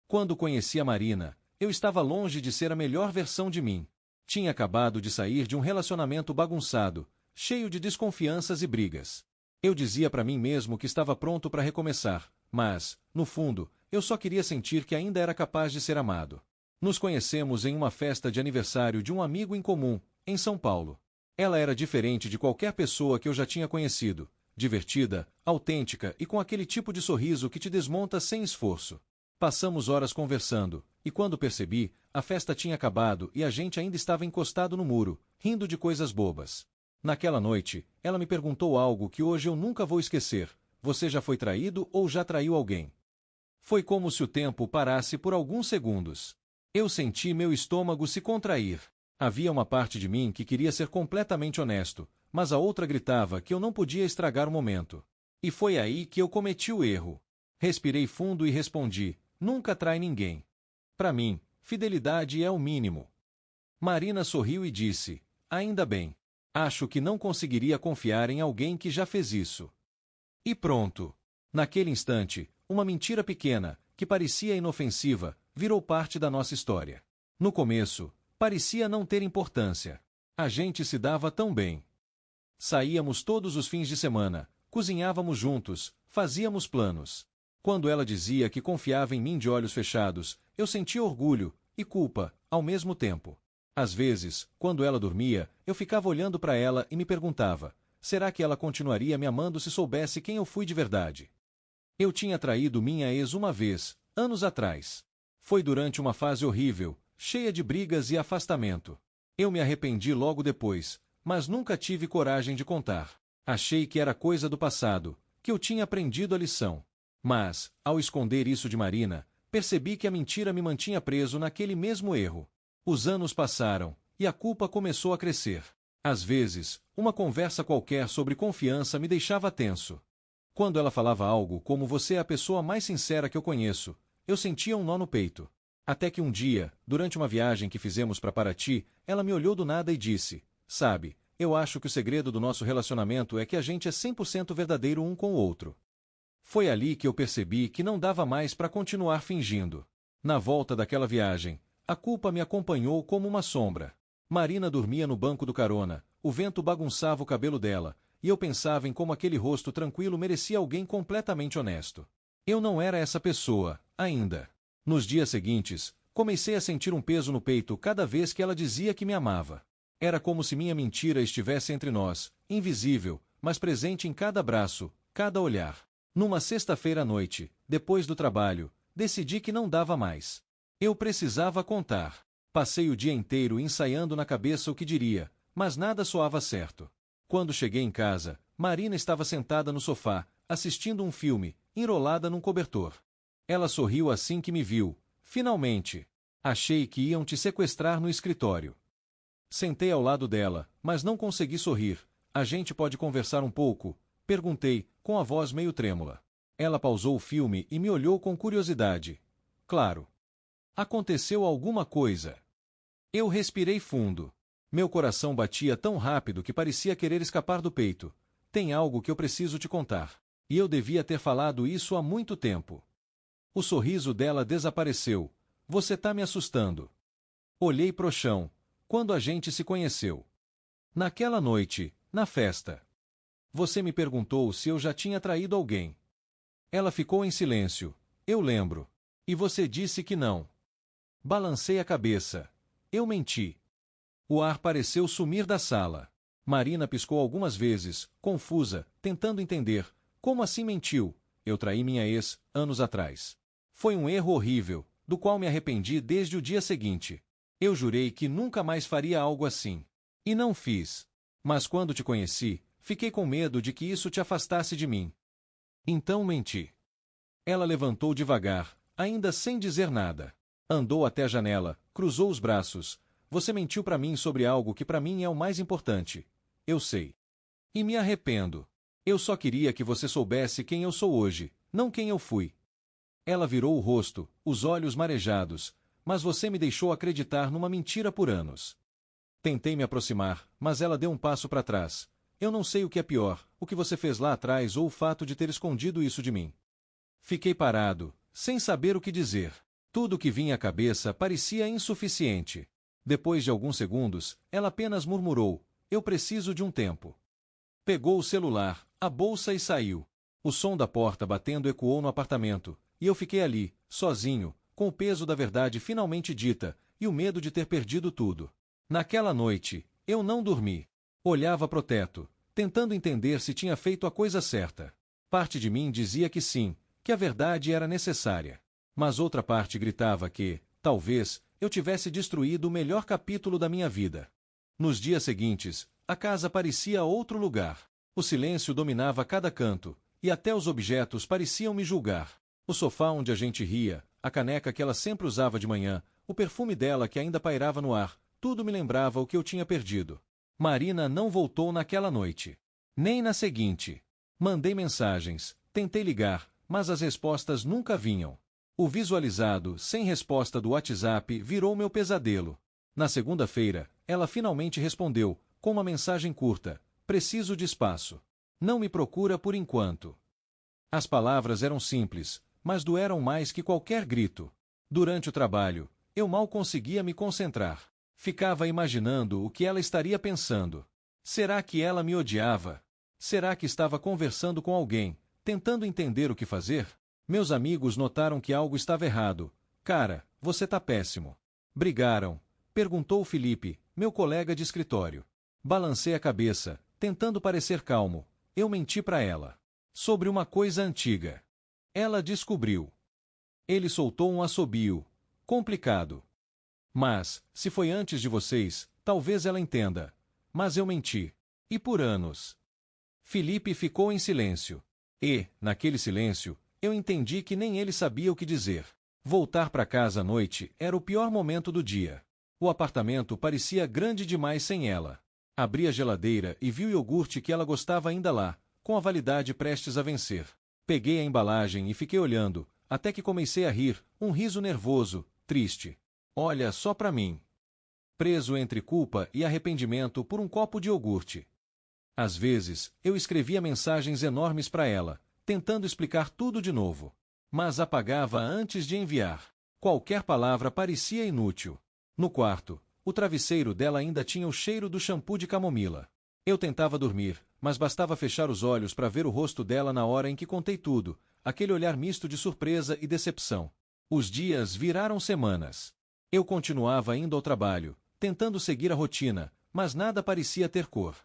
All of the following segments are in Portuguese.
Quando conheci a Marina, eu estava longe de ser a melhor versão de mim. Tinha acabado de sair de um relacionamento bagunçado, cheio de desconfianças e brigas. Eu dizia para mim mesmo que estava pronto para recomeçar, mas, no fundo, eu só queria sentir que ainda era capaz de ser amado. Nos conhecemos em uma festa de aniversário de um amigo em comum, em São Paulo. Ela era diferente de qualquer pessoa que eu já tinha conhecido, divertida, autêntica e com aquele tipo de sorriso que te desmonta sem esforço. Passamos horas conversando, e quando percebi, a festa tinha acabado e a gente ainda estava encostado no muro, rindo de coisas bobas. Naquela noite, ela me perguntou algo que hoje eu nunca vou esquecer: você já foi traído ou já traiu alguém? Foi como se o tempo parasse por alguns segundos. Eu senti meu estômago se contrair. Havia uma parte de mim que queria ser completamente honesto, mas a outra gritava que eu não podia estragar o momento. E foi aí que eu cometi o erro. Respirei fundo e respondi: nunca trai ninguém. Para mim, fidelidade é o mínimo. Marina sorriu e disse: ainda bem. Acho que não conseguiria confiar em alguém que já fez isso. E pronto. Naquele instante, uma mentira pequena, que parecia inofensiva, virou parte da nossa história. No começo, parecia não ter importância. A gente se dava tão bem. Saíamos todos os fins de semana, cozinhávamos juntos, fazíamos planos. Quando ela dizia que confiava em mim de olhos fechados, eu sentia orgulho e culpa, ao mesmo tempo. Às vezes, quando ela dormia, eu ficava olhando para ela e me perguntava: será que ela continuaria me amando se soubesse quem eu fui de verdade? Eu tinha traído minha ex uma vez, anos atrás. Foi durante uma fase horrível, cheia de brigas e afastamento. Eu me arrependi logo depois, mas nunca tive coragem de contar. Achei que era coisa do passado, que eu tinha aprendido a lição. Mas, ao esconder isso de Marina, percebi que a mentira me mantinha preso naquele mesmo erro. Os anos passaram, e a culpa começou a crescer. Às vezes, uma conversa qualquer sobre confiança me deixava tenso. Quando ela falava algo como "você é a pessoa mais sincera que eu conheço", eu sentia um nó no peito. Até que um dia, durante uma viagem que fizemos para Paraty, ela me olhou do nada e disse: sabe, eu acho que o segredo do nosso relacionamento é que a gente é 100% verdadeiro um com o outro. Foi ali que eu percebi que não dava mais para continuar fingindo. Na volta daquela viagem, a culpa me acompanhou como uma sombra. Marina dormia no banco do carona, o vento bagunçava o cabelo dela, e eu pensava em como aquele rosto tranquilo merecia alguém completamente honesto. Eu não era essa pessoa, ainda. Nos dias seguintes, comecei a sentir um peso no peito cada vez que ela dizia que me amava. Era como se minha mentira estivesse entre nós, invisível, mas presente em cada abraço, cada olhar. Numa sexta-feira à noite, depois do trabalho, decidi que não dava mais. Eu precisava contar. Passei o dia inteiro ensaiando na cabeça o que diria, mas nada soava certo. Quando cheguei em casa, Marina estava sentada no sofá, assistindo um filme, enrolada num cobertor. Ela sorriu assim que me viu. Finalmente. Achei que iam te sequestrar no escritório. Sentei ao lado dela, mas não consegui sorrir. A gente pode conversar um pouco? Perguntei, com a voz meio trêmula. Ela pausou o filme e me olhou com curiosidade. Claro. Aconteceu alguma coisa. Eu respirei fundo. Meu coração batia tão rápido que parecia querer escapar do peito. Tem algo que eu preciso te contar. E eu devia ter falado isso há muito tempo. O sorriso dela desapareceu. Você tá me assustando. Olhei pro chão. Quando a gente se conheceu. Naquela noite, na festa. Você me perguntou se eu já tinha traído alguém. Ela ficou em silêncio. Eu lembro. E você disse que não. Balancei a cabeça. Eu menti. O ar pareceu sumir da sala. Marina piscou algumas vezes, confusa, tentando entender. Como assim mentiu? Eu traí minha ex, anos atrás. Foi um erro horrível, do qual me arrependi desde o dia seguinte. Eu jurei que nunca mais faria algo assim. E não fiz. Mas quando te conheci, fiquei com medo de que isso te afastasse de mim. Então menti. Ela levantou devagar, ainda sem dizer nada. Andou até a janela, cruzou os braços. Você mentiu para mim sobre algo que para mim é o mais importante. Eu sei. E me arrependo. Eu só queria que você soubesse quem eu sou hoje, não quem eu fui. Ela virou o rosto, os olhos marejados, mas você me deixou acreditar numa mentira por anos. Tentei me aproximar, mas ela deu um passo para trás. Eu não sei o que é pior, o que você fez lá atrás ou o fato de ter escondido isso de mim. Fiquei parado, sem saber o que dizer. Tudo que vinha à cabeça parecia insuficiente. Depois de alguns segundos, ela apenas murmurou: "Eu preciso de um tempo." Pegou o celular, a bolsa e saiu. O som da porta batendo ecoou no apartamento, e eu fiquei ali, sozinho, com o peso da verdade finalmente dita, e o medo de ter perdido tudo. Naquela noite, eu não dormi. Olhava pro teto, tentando entender se tinha feito a coisa certa. Parte de mim dizia que sim, que a verdade era necessária. Mas outra parte gritava que, talvez, eu tivesse destruído o melhor capítulo da minha vida. Nos dias seguintes, a casa parecia outro lugar. O silêncio dominava cada canto, e até os objetos pareciam me julgar. O sofá onde a gente ria, a caneca que ela sempre usava de manhã, o perfume dela que ainda pairava no ar, tudo me lembrava o que eu tinha perdido. Marina não voltou naquela noite. Nem na seguinte. Mandei mensagens, tentei ligar, mas as respostas nunca vinham. O visualizado, sem resposta do WhatsApp, virou meu pesadelo. Na segunda-feira, ela finalmente respondeu, com uma mensagem curta: "Preciso de espaço. Não me procura por enquanto." As palavras eram simples, mas doeram mais que qualquer grito. Durante o trabalho, eu mal conseguia me concentrar. Ficava imaginando o que ela estaria pensando. Será que ela me odiava? Será que estava conversando com alguém, tentando entender o que fazer? Meus amigos notaram que algo estava errado. "Cara, você tá péssimo." "Brigaram?" perguntou Felipe, meu colega de escritório. Balancei a cabeça, tentando parecer calmo. Eu menti para ela. Sobre uma coisa antiga. Ela descobriu. Ele soltou um assobio. Complicado. "Mas, se foi antes de vocês, talvez ela entenda." Mas eu menti. E por anos. Felipe ficou em silêncio. E, naquele silêncio, eu entendi que nem ele sabia o que dizer. Voltar para casa à noite era o pior momento do dia. O apartamento parecia grande demais sem ela. Abri a geladeira e vi o iogurte que ela gostava ainda lá, com a validade prestes a vencer. Peguei a embalagem e fiquei olhando, até que comecei a rir, um riso nervoso, triste. Olha só para mim. Preso entre culpa e arrependimento por um copo de iogurte. Às vezes, eu escrevia mensagens enormes para ela, tentando explicar tudo de novo. Mas apagava antes de enviar. Qualquer palavra parecia inútil. No quarto, o travesseiro dela ainda tinha o cheiro do shampoo de camomila. Eu tentava dormir, mas bastava fechar os olhos para ver o rosto dela na hora em que contei tudo, aquele olhar misto de surpresa e decepção. Os dias viraram semanas. Eu continuava indo ao trabalho, tentando seguir a rotina, mas nada parecia ter cor.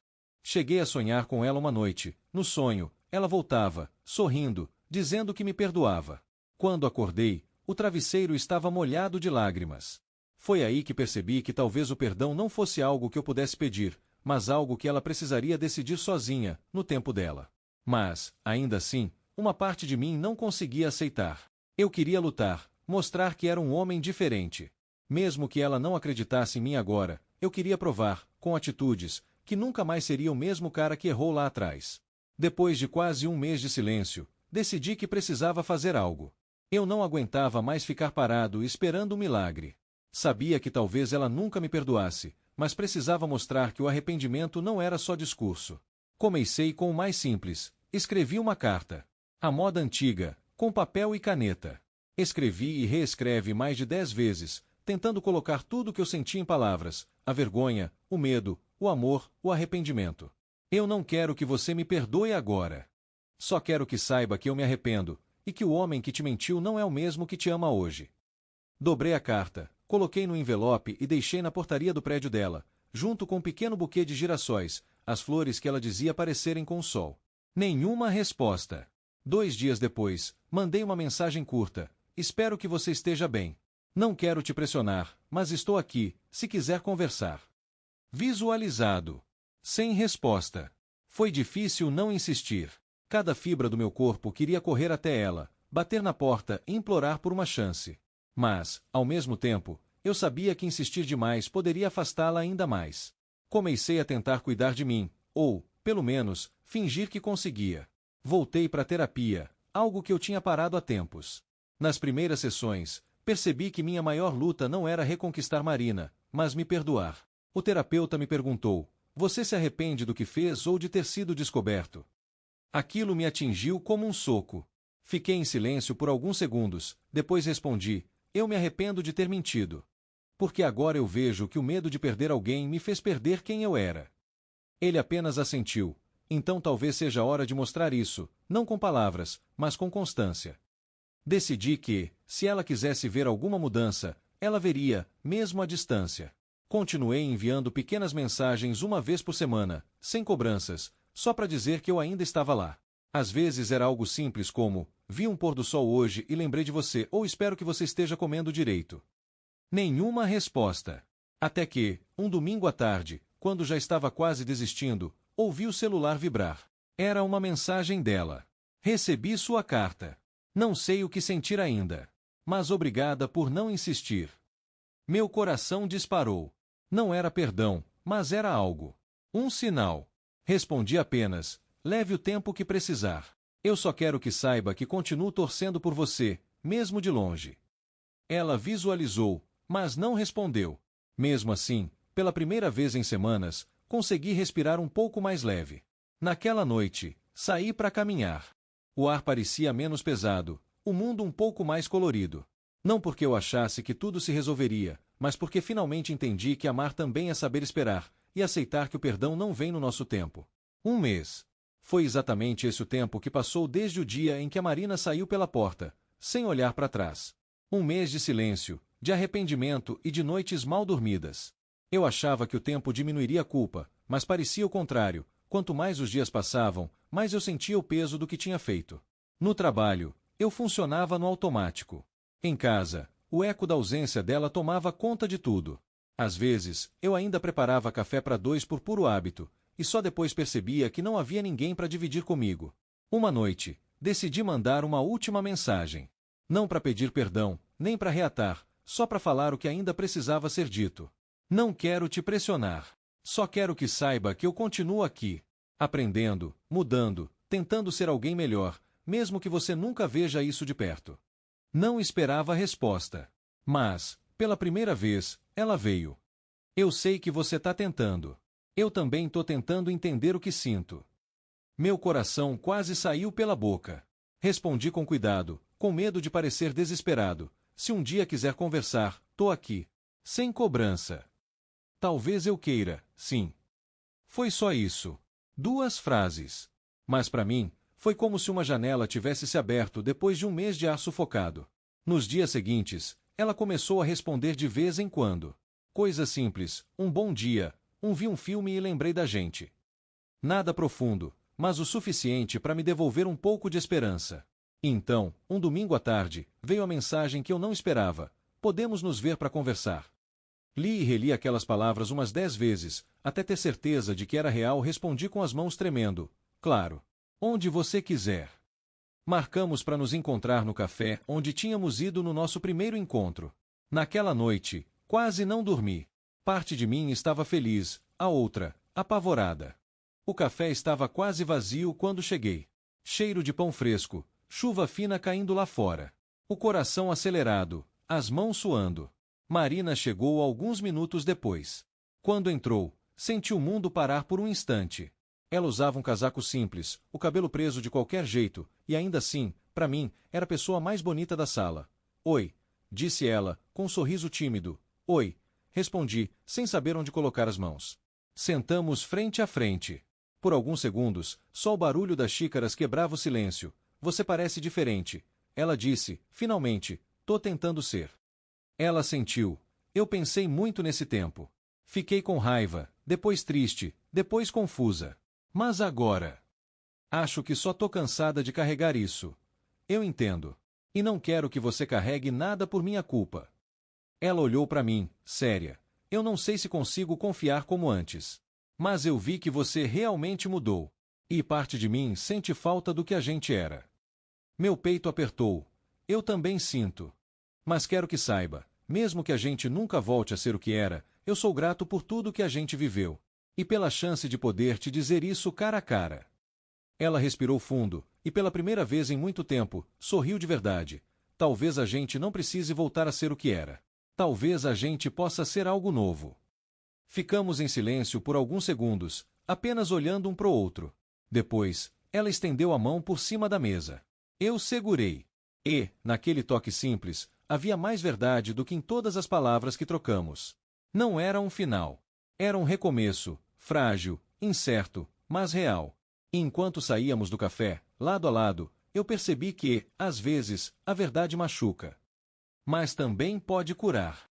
Cheguei a sonhar com ela uma noite. No sonho, ela voltava, sorrindo, dizendo que me perdoava. Quando acordei, o travesseiro estava molhado de lágrimas. Foi aí que percebi que talvez o perdão não fosse algo que eu pudesse pedir, mas algo que ela precisaria decidir sozinha, no tempo dela. Mas, ainda assim, uma parte de mim não conseguia aceitar. Eu queria lutar, mostrar que era um homem diferente. Mesmo que ela não acreditasse em mim agora, eu queria provar, com atitudes, que nunca mais seria o mesmo cara que errou lá atrás. Depois de quase um mês de silêncio, decidi que precisava fazer algo. Eu não aguentava mais ficar parado esperando um milagre. Sabia que talvez ela nunca me perdoasse, mas precisava mostrar que o arrependimento não era só discurso. Comecei com o mais simples. Escrevi uma carta. À moda antiga, com papel e caneta. Escrevi e reescrevi mais de 10 vezes, tentando colocar tudo o que eu sentia em palavras: a vergonha, o medo, o amor, o arrependimento. "Eu não quero que você me perdoe agora. Só quero que saiba que eu me arrependo, e que o homem que te mentiu não é o mesmo que te ama hoje." Dobrei a carta, coloquei no envelope e deixei na portaria do prédio dela, junto com um pequeno buquê de girassóis, as flores que ela dizia aparecerem com o sol. Nenhuma resposta. 2 dias depois, mandei uma mensagem curta: "Espero que você esteja bem. Não quero te pressionar, mas estou aqui, se quiser conversar." Visualizado. Sem resposta. Foi difícil não insistir. Cada fibra do meu corpo queria correr até ela, bater na porta e implorar por uma chance. Mas, ao mesmo tempo, eu sabia que insistir demais poderia afastá-la ainda mais. Comecei a tentar cuidar de mim, ou, pelo menos, fingir que conseguia. Voltei para a terapia, algo que eu tinha parado há tempos. Nas primeiras sessões, percebi que minha maior luta não era reconquistar Marina, mas me perdoar. O terapeuta me perguntou: "Você se arrepende do que fez ou de ter sido descoberto?" Aquilo me atingiu como um soco. Fiquei em silêncio por alguns segundos, depois respondi: eu me arrependo de ter mentido. Porque agora eu vejo que o medo de perder alguém me fez perder quem eu era. Ele apenas assentiu. Então talvez seja hora de mostrar isso, não com palavras, mas com constância. Decidi que, se ela quisesse ver alguma mudança, ela veria, mesmo à distância. Continuei enviando pequenas mensagens uma vez por semana, sem cobranças, só para dizer que eu ainda estava lá. Às vezes era algo simples como: vi um pôr do sol hoje e lembrei de você, ou espero que você esteja comendo direito. Nenhuma resposta. Até que, um domingo à tarde, quando já estava quase desistindo, ouvi o celular vibrar. Era uma mensagem dela. Recebi sua carta. Não sei o que sentir ainda. Mas obrigada por não insistir. Meu coração disparou. Não era perdão, mas era algo. Um sinal. Respondi apenas: leve o tempo que precisar. Eu só quero que saiba que continuo torcendo por você, mesmo de longe. Ela visualizou, mas não respondeu. Mesmo assim, pela primeira vez em semanas, consegui respirar um pouco mais leve. Naquela noite, saí para caminhar. O ar parecia menos pesado, o mundo um pouco mais colorido. Não porque eu achasse que tudo se resolveria, mas porque finalmente entendi que amar também é saber esperar, e aceitar que o perdão não vem no nosso tempo. Um mês. Foi exatamente esse o tempo que passou desde o dia em que a Marina saiu pela porta, sem olhar para trás. Um mês de silêncio, de arrependimento e de noites mal dormidas. Eu achava que o tempo diminuiria a culpa, mas parecia o contrário. Quanto mais os dias passavam, mais eu sentia o peso do que tinha feito. No trabalho, eu funcionava no automático. Em casa, o eco da ausência dela tomava conta de tudo. Às vezes, eu ainda preparava café para dois por puro hábito, e só depois percebia que não havia ninguém para dividir comigo. Uma noite, decidi mandar uma última mensagem. Não para pedir perdão, nem para reatar, só para falar o que ainda precisava ser dito. Não quero te pressionar. Só quero que saiba que eu continuo aqui, aprendendo, mudando, tentando ser alguém melhor, mesmo que você nunca veja isso de perto. Não esperava a resposta. Mas, pela primeira vez, ela veio. Eu sei que você está tentando. Eu também estou tentando entender o que sinto. Meu coração quase saiu pela boca. Respondi com cuidado, com medo de parecer desesperado. Se um dia quiser conversar, tô aqui. Sem cobrança. Talvez eu queira, sim. Foi só isso. 2 frases. Mas para mim, foi como se uma janela tivesse se aberto depois de um mês de ar sufocado. Nos dias seguintes, ela começou a responder de vez em quando. Coisas simples: um bom dia, vi um filme e lembrei da gente. Nada profundo, mas o suficiente para me devolver um pouco de esperança. E então, um domingo à tarde, veio a mensagem que eu não esperava: podemos nos ver para conversar. Li e reli aquelas palavras umas 10 vezes, até ter certeza de que era real. Respondi com as mãos tremendo: claro. Onde você quiser. Marcamos para nos encontrar no café onde tínhamos ido no nosso primeiro encontro. Naquela noite, quase não dormi. Parte de mim estava feliz, a outra, apavorada. O café estava quase vazio quando cheguei. Cheiro de pão fresco, chuva fina caindo lá fora. O coração acelerado, as mãos suando. Marina chegou alguns minutos depois. Quando entrou, senti o mundo parar por um instante. Ela usava um casaco simples, o cabelo preso de qualquer jeito, e ainda assim, para mim, era a pessoa mais bonita da sala. Oi, disse ela, com um sorriso tímido. Oi, respondi, sem saber onde colocar as mãos. Sentamos frente a frente. Por alguns segundos, só o barulho das xícaras quebrava o silêncio. Você parece diferente, ela disse, finalmente, tô tentando ser. Ela sentiu. Eu pensei muito nesse tempo. Fiquei com raiva, depois triste, depois confusa. Mas agora... acho que só tô cansada de carregar isso. Eu entendo. E não quero que você carregue nada por minha culpa. Ela olhou para mim, séria. Eu não sei se consigo confiar como antes. Mas eu vi que você realmente mudou. E parte de mim sente falta do que a gente era. Meu peito apertou. Eu também sinto. Mas quero que saiba, mesmo que a gente nunca volte a ser o que era, eu sou grato por tudo que a gente viveu. E pela chance de poder te dizer isso cara a cara. Ela respirou fundo, e pela primeira vez em muito tempo, sorriu de verdade. Talvez a gente não precise voltar a ser o que era. Talvez a gente possa ser algo novo. Ficamos em silêncio por alguns segundos, apenas olhando um pro outro. Depois, ela estendeu a mão por cima da mesa. Eu segurei. E, naquele toque simples, havia mais verdade do que em todas as palavras que trocamos. Não era um final. Era um recomeço, frágil, incerto, mas real. E enquanto saíamos do café, lado a lado, eu percebi que, às vezes, a verdade machuca. Mas também pode curar.